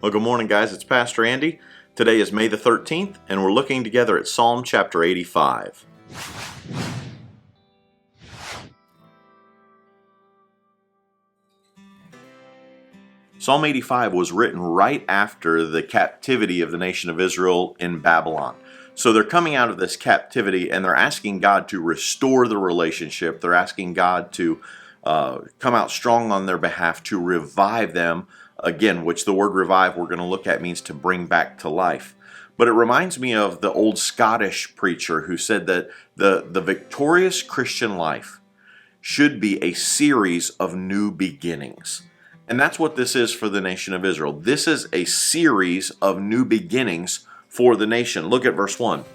Well, good morning, guys. It's Pastor Andy. Today is May the 13th, and we're looking together at Psalm chapter 85. Psalm 85 was written right after the captivity of the nation of Israel in Babylon. So they're coming out of this captivity, and they're asking God to restore the relationship. They're asking God to come out strong on their behalf, to revive them again, which the word revive we're going to look at means to bring back to life. But it reminds me of the old Scottish preacher who said that the victorious Christian life should be a series of new beginnings. And that's what this is for the nation of Israel. This is a series of new beginnings for the nation. Look at verse 1.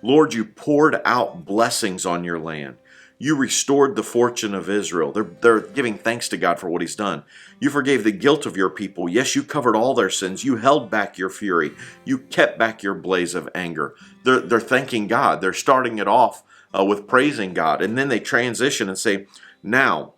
Lord, you poured out blessings on your land. You restored the fortune of Israel. They're giving thanks to God for what he's done. You forgave the guilt of your people. Yes, you covered all their sins. You held back your fury. You kept back your blaze of anger. They're thanking God. They're starting it off with praising God. And then they transition and say, now,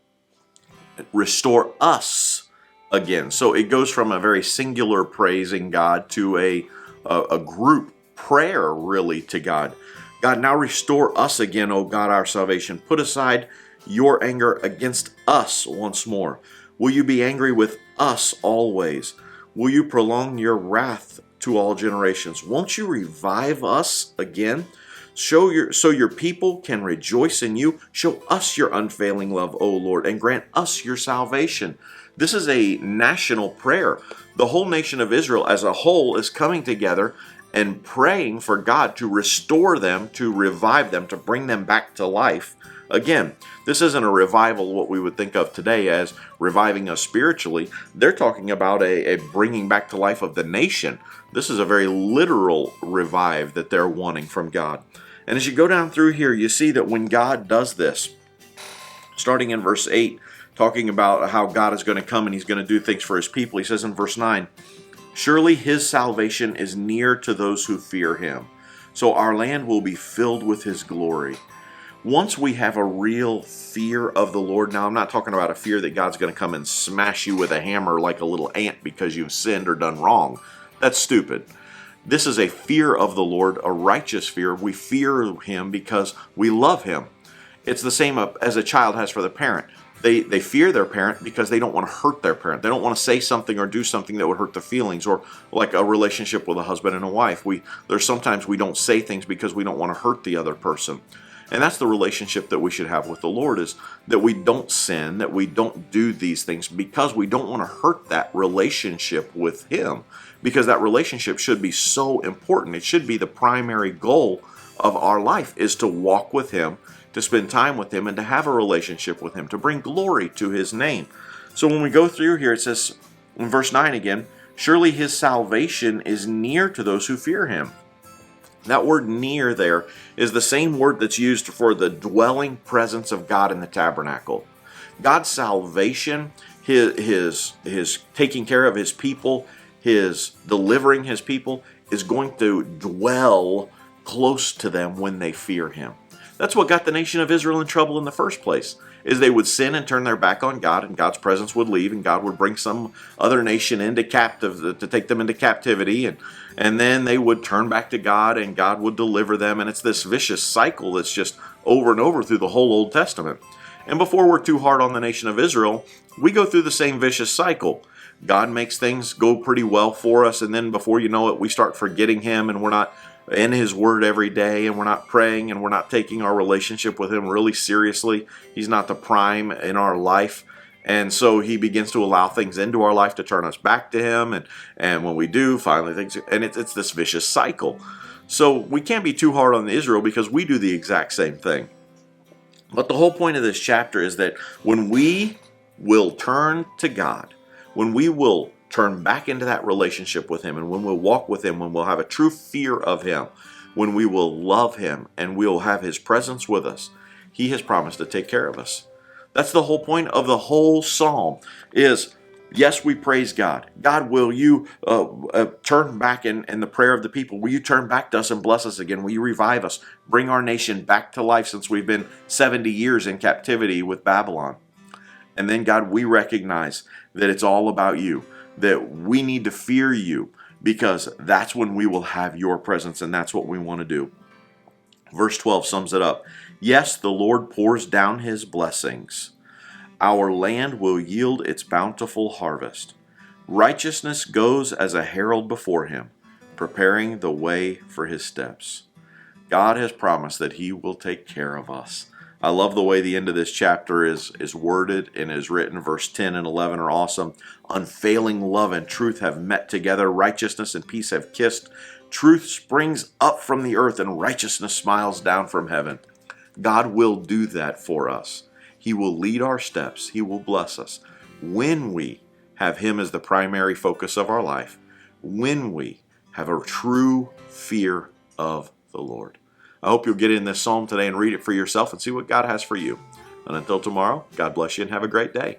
restore us again. So it goes from a very singular praising God to a group prayer really to God. God, now restore us again, O God, our salvation. Put aside your anger against us once more. Will you be angry with us always? Will you prolong your wrath to all generations? Won't you revive us again? So your people can rejoice in you. Show us your unfailing love, O Lord, and grant us your salvation. This is a national prayer. The whole nation of Israel as a whole is coming together and praying for God to restore them, to revive them, to bring them back to life. Again, this isn't a revival, what we would think of today as reviving us spiritually. They're talking about a bringing back to life of the nation. This is a very literal revive that they're wanting from God. And as you go down through here, you see that when God does this, starting in verse 8, talking about how God is going to come and he's going to do things for his people, he says in verse 9, surely his salvation is near to those who fear him. So our land will be filled with his glory. Once we have a real fear of the Lord, now I'm not talking about a fear that God's going to come and smash you with a hammer like a little ant because you've sinned or done wrong. That's stupid. This is a fear of the Lord, a righteous fear. We fear him because we love him. It's the same as a child has for the parent. They fear their parent because they don't want to hurt their parent. They don't want to say something or do something that would hurt the feelings, or like a relationship with a husband and a wife. There's sometimes we don't say things because we don't want to hurt the other person. And that's the relationship that we should have with the Lord, is that we don't sin, that we don't do these things because we don't want to hurt that relationship with him, because that relationship should be so important. It should be the primary goal of our life, is to walk with him, to spend time with him, and to have a relationship with him, to bring glory to his name. So when we go through here, it says in verse 9 again, surely his salvation is near to those who fear him. That word near there is the same word that's used for the dwelling presence of God in the tabernacle. God's salvation, his taking care of his people, his delivering his people, is going to dwell close to them when they fear him. That's what got the nation of Israel in trouble in the first place, is they would sin and turn their back on God, and God's presence would leave, and God would bring some other nation into to take them into captivity, and then they would turn back to God, and God would deliver them, and it's this vicious cycle that's just over and over through the whole Old Testament. And before we're too hard on the nation of Israel, we go through the same vicious cycle. God makes things go pretty well for us, and then before you know it, we start forgetting him, and we're not in his word every day, and we're not praying, and we're not taking our relationship with him really seriously. He's not the prime in our life. And so he begins to allow things into our life to turn us back to him. And when we do, finally things, and it's this vicious cycle. So we can't be too hard on Israel because we do the exact same thing. But the whole point of this chapter is that when we will turn to God, when we will turn back into that relationship with him, and when we'll walk with him, when we'll have a true fear of him, when we will love him and we'll have his presence with us, he has promised to take care of us. That's the whole point of the whole psalm, is yes, we praise God. God, will you turn back in the prayer of the people? Will you turn back to us and bless us again? Will you revive us? Bring our nation back to life, since we've been 70 years in captivity with Babylon. And then, God, we recognize that it's all about you. that we need to fear you, because that's when we will have your presence, and that's what we want to do. Verse 12 sums it up. Yes, the Lord pours down his blessings. Our land will yield its bountiful harvest. Righteousness goes as a herald before him, preparing the way for his steps. God has promised that he will take care of us. I love the way the end of this chapter is worded and is written. Verse 10 and 11 are awesome. Unfailing love and truth have met together. Righteousness and peace have kissed. Truth springs up from the earth and righteousness smiles down from heaven. God will do that for us. He will lead our steps. He will bless us when we have him as the primary focus of our life, when we have a true fear of the Lord. I hope you'll get in this psalm today and read it for yourself and see what God has for you. And until tomorrow, God bless you and have a great day.